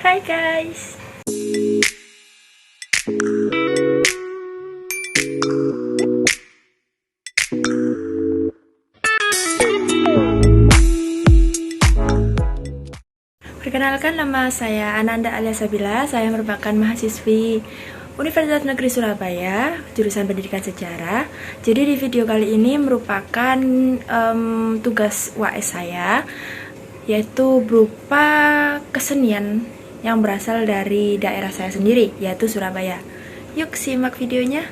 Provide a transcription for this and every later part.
Hai guys. Perkenalkan, nama saya Ananda alias Sabila. Saya merupakan mahasiswi Universitas Negeri Surabaya, jurusan Pendidikan Sejarah. Jadi di video kali ini merupakan tugas UAS saya, yaitu berupa kesenian yang berasal dari daerah saya sendiri, yaitu Surabaya. Yuk simak videonya.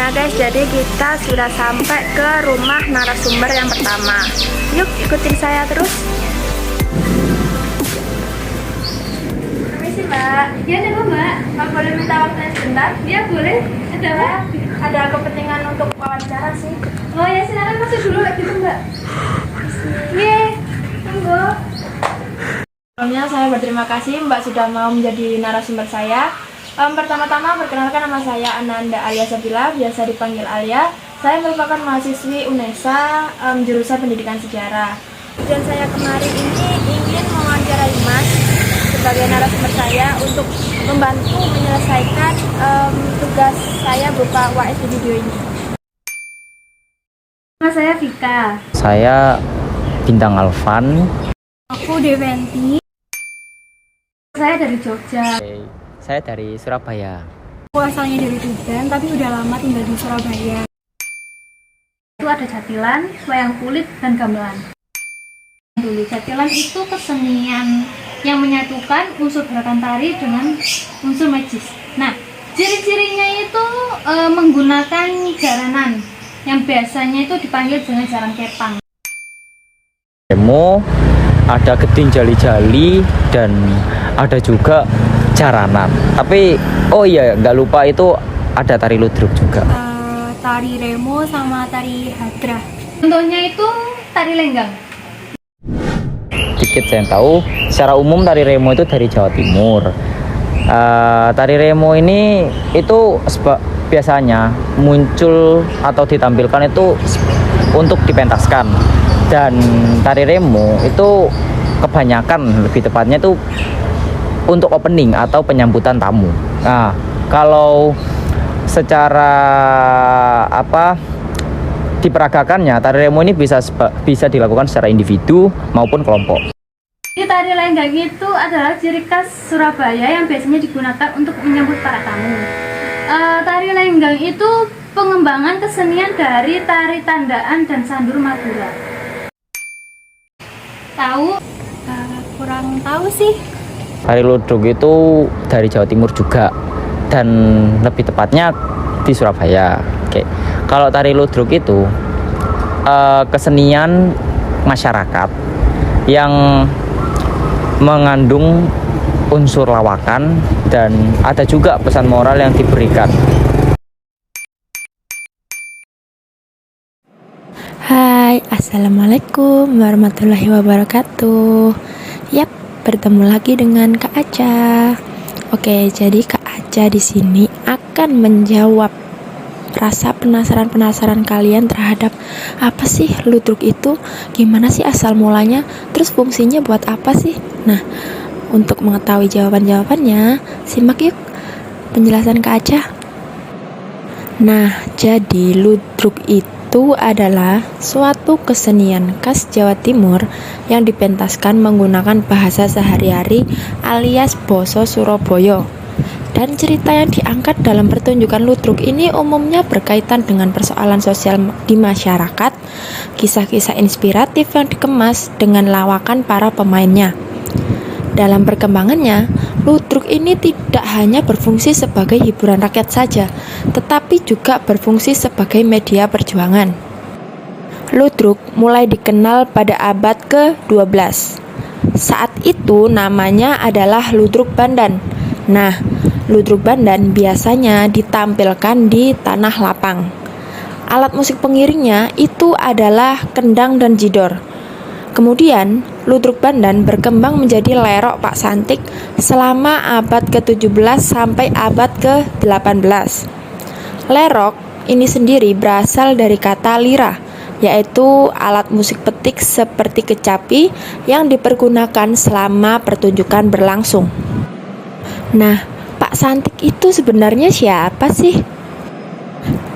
Nah guys, jadi kita sudah sampai ke rumah narasumber yang pertama. Yuk ikutin saya terus. Permisi mbak. Ya, ada mbak. Mbak boleh minta waktunya sebentar? Ya, boleh. Ada apa? Ada kepentingan untuk wawancara sih. Oh ya, silakan masuk dulu gitu mbak. Iya, tunggu. Sebelumnya saya berterima kasih Mbak sudah mau menjadi narasumber saya. Pertama-tama perkenalkan, nama saya Ananda alias Sabila, biasa dipanggil Alia. Saya merupakan mahasiswi UNESA jurusan Pendidikan Sejarah. Dan saya kemarin ini ingin mewawancarai Mas sebagai narasumber saya untuk membantu menyelesaikan tugas saya berupa UAS di video ini. Nama saya Vika. Saya Bintang Alvan. Aku Deventi. Saya dari Jogja. Saya dari Surabaya. Aku asalnya dari Tuban, tapi udah lama tinggal di Surabaya. Itu ada jatilan, wayang kulit, dan gamelan. Dulu jatilan itu kesenian yang menyatukan unsur gerakan tari dengan unsur magis. Nah, ciri-cirinya itu menggunakan jaranan yang biasanya itu dipanggil dengan jaran kepang. Remo, ada geding jali-jali, dan ada juga jaranan. Tapi oh iya, nggak lupa itu ada tari ludruk juga. Tari remo sama tari hadrah. Contohnya itu tari lenggang. Dikit saya tahu, secara umum tari remo itu dari Jawa Timur. Tari remo ini itu biasanya muncul atau ditampilkan itu untuk dipentaskan. Dan tari remo itu kebanyakan, lebih tepatnya itu untuk opening atau penyambutan tamu. Nah, kalau secara diperagakannya, tari remo ini bisa dilakukan secara individu maupun kelompok. Tari lenggang itu adalah ciri khas Surabaya yang biasanya digunakan untuk menyambut para tamu. Tari lenggang itu pengembangan kesenian dari tari tandaan dan sandur Madura. Tahu? Kurang tahu sih. Tari ludruk itu dari Jawa Timur juga, dan lebih tepatnya di Surabaya. Oke. Kalau tari ludruk itu kesenian masyarakat yang mengandung unsur lawakan, dan ada juga pesan moral yang diberikan. Hai, assalamualaikum warahmatullahi wabarakatuh. Yap, bertemu lagi dengan Kak Aca. Oke, jadi Kak Aca di sini akan menjawab rasa penasaran kalian terhadap apa sih ludruk itu, gimana sih asal mulanya, terus fungsinya buat apa sih. Nah, untuk mengetahui jawabannya, simak yuk penjelasan Kak Aca. Nah, jadi ludruk itu adalah suatu kesenian khas Jawa Timur yang dipentaskan menggunakan bahasa sehari-hari alias basa Surabaya. Dan cerita yang diangkat dalam pertunjukan ludruk ini umumnya berkaitan dengan persoalan sosial di masyarakat, kisah-kisah inspiratif yang dikemas dengan lawakan para pemainnya. Dalam perkembangannya, ludruk ini tidak hanya berfungsi sebagai hiburan rakyat saja, tetapi juga berfungsi sebagai media perjuangan. Ludruk mulai dikenal pada abad ke-12. Saat itu namanya adalah ludruk bandan. Nah, ludruk bandan biasanya ditampilkan di tanah lapang. Alat musik pengiringnya itu adalah kendang dan jidor. Kemudian, ludruk Bandan berkembang menjadi lerok Pak Santik selama abad ke-17 sampai abad ke-18. Lerok ini sendiri berasal dari kata lira, yaitu alat musik petik seperti kecapi yang dipergunakan selama pertunjukan berlangsung. Nah, Pak Santik itu sebenarnya siapa sih?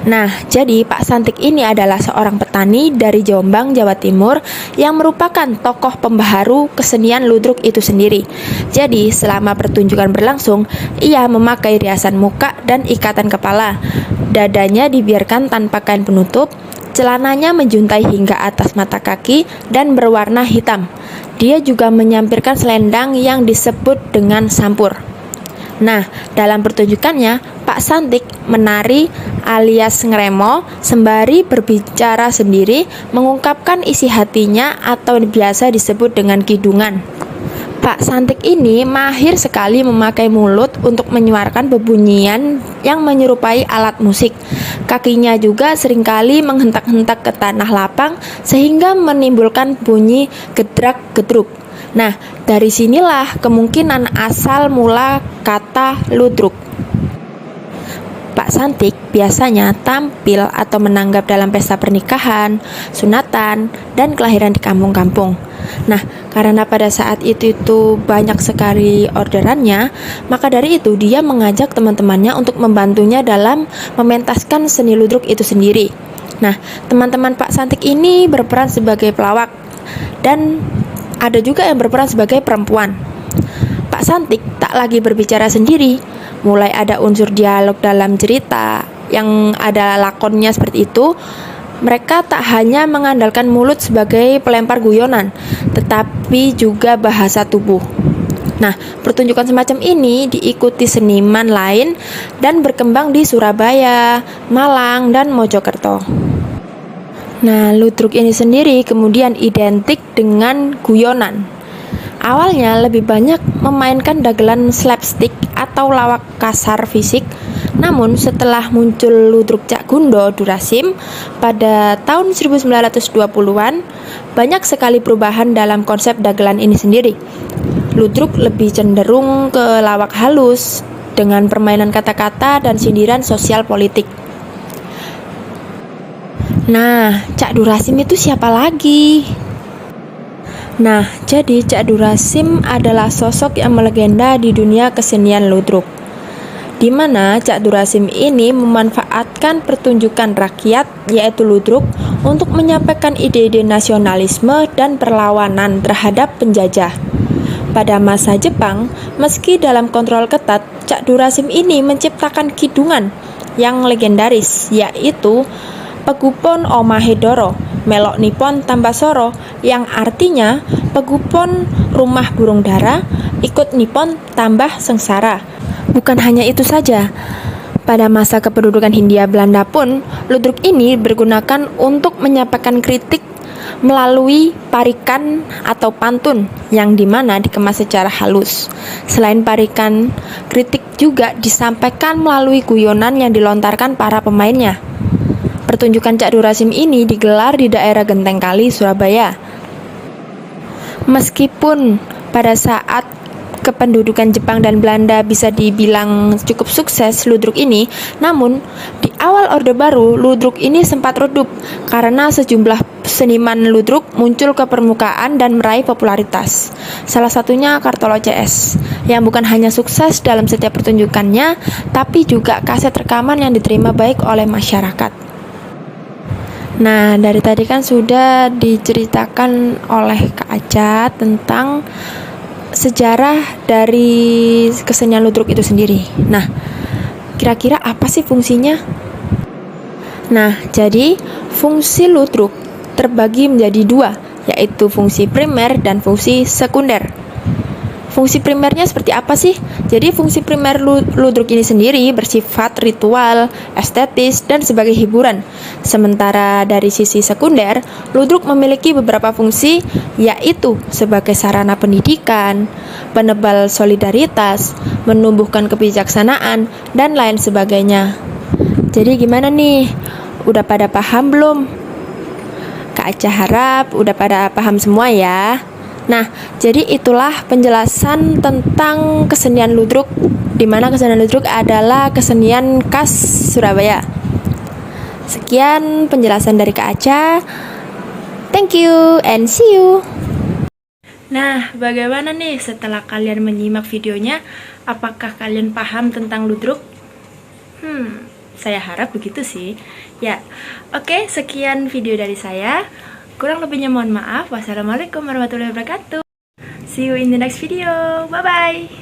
Nah, jadi Pak Santik ini adalah seorang petani dari Jombang, Jawa Timur yang merupakan tokoh pembaharu kesenian ludruk itu sendiri. Jadi, selama pertunjukan berlangsung, ia memakai riasan muka dan ikatan kepala. Dadanya dibiarkan tanpa kain penutup, celananya menjuntai hingga atas mata kaki dan berwarna hitam. Dia juga menyampirkan selendang yang disebut dengan sampur. Nah, dalam pertunjukannya, Pak Santik menari alias ngeremo sembari berbicara sendiri, mengungkapkan isi hatinya atau biasa disebut dengan kidungan. Pak Santik ini mahir sekali memakai mulut untuk menyuarakan bebunyian yang menyerupai alat musik. Kakinya juga seringkali menghentak-hentak ke tanah lapang sehingga menimbulkan bunyi gedrak-gedruk. Nah, dari sinilah kemungkinan asal mula kata ludruk. Pak Santik biasanya tampil atau menanggap dalam pesta pernikahan, sunatan, dan kelahiran di kampung-kampung. Nah, karena pada saat itu banyak sekali orderannya, maka dari itu dia mengajak teman-temannya untuk membantunya dalam mementaskan seni ludruk itu sendiri. Nah, teman-teman Pak Santik ini berperan sebagai pelawak dan ada juga yang berperan sebagai perempuan. Pak Santik tak lagi berbicara sendiri, mulai ada unsur dialog dalam cerita yang ada lakonnya seperti itu. Mereka tak hanya mengandalkan mulut sebagai pelempar guyonan, tetapi juga bahasa tubuh. Nah, pertunjukan semacam ini diikuti seniman lain dan berkembang di Surabaya, Malang, dan Mojokerto. Nah, ludruk ini sendiri kemudian identik dengan guyonan. Awalnya lebih banyak memainkan dagelan slapstick atau lawak kasar fisik. Namun setelah muncul ludruk Cak Gundo Durasim pada tahun 1920-an, banyak sekali perubahan dalam konsep dagelan ini sendiri. Ludruk lebih cenderung ke lawak halus dengan permainan kata-kata dan sindiran sosial politik. Nah, Cak Durasim itu siapa lagi? Nah, jadi Cak Durasim adalah sosok yang melegenda di dunia kesenian ludruk, di mana Cak Durasim ini memanfaatkan pertunjukan rakyat yaitu ludruk untuk menyampaikan ide-ide nasionalisme dan perlawanan terhadap penjajah. Pada masa Jepang, meski dalam kontrol ketat, Cak Durasim ini menciptakan kidungan yang legendaris, yaitu Pegupon Omahedoro, Melok Nippon Tambasoro, yang artinya Pegupon rumah burung dara, ikut Nippon tambah sengsara. Bukan hanya itu saja, pada masa kependudukan Hindia Belanda pun, ludruk ini digunakan untuk menyampaikan kritik melalui parikan atau pantun yang dimana dikemas secara halus. Selain parikan, kritik juga disampaikan melalui guyonan yang dilontarkan para pemainnya. Pertunjukan Cak Durasim ini digelar di daerah Genteng Kali, Surabaya. Meskipun pada saat kependudukan Jepang dan Belanda bisa dibilang cukup sukses ludruk ini, namun di awal Orde Baru ludruk ini sempat redup karena sejumlah seniman ludruk muncul ke permukaan dan meraih popularitas. Salah satunya Kartolo CS, yang bukan hanya sukses dalam setiap pertunjukannya, tapi juga kaset rekaman yang diterima baik oleh masyarakat. Nah, dari tadi kan sudah diceritakan oleh Kak Aca tentang sejarah dari kesenian ludruk itu sendiri. Nah, kira-kira apa sih fungsinya? Nah, jadi fungsi ludruk terbagi menjadi dua, yaitu fungsi primer dan fungsi sekunder. Fungsi primernya seperti apa sih? Jadi fungsi primer ludruk ini sendiri bersifat ritual, estetis, dan sebagai hiburan. Sementara dari sisi sekunder, ludruk memiliki beberapa fungsi, yaitu sebagai sarana pendidikan, penebal solidaritas, menumbuhkan kebijaksanaan, dan lain sebagainya. Jadi gimana nih? Udah pada paham belum? Kak Aca harap udah pada paham semua ya. Nah, jadi itulah penjelasan tentang kesenian ludruk, di mana kesenian ludruk adalah kesenian khas Surabaya. Sekian penjelasan dari Kak Aca. Thank you and see you. Nah, bagaimana nih setelah kalian menyimak videonya? Apakah kalian paham tentang ludruk? Saya harap begitu sih. Ya, oke, sekian video dari saya. Kurang lebihnya mohon maaf. Wassalamualaikum warahmatullahi wabarakatuh. See you in the next video. Bye-bye.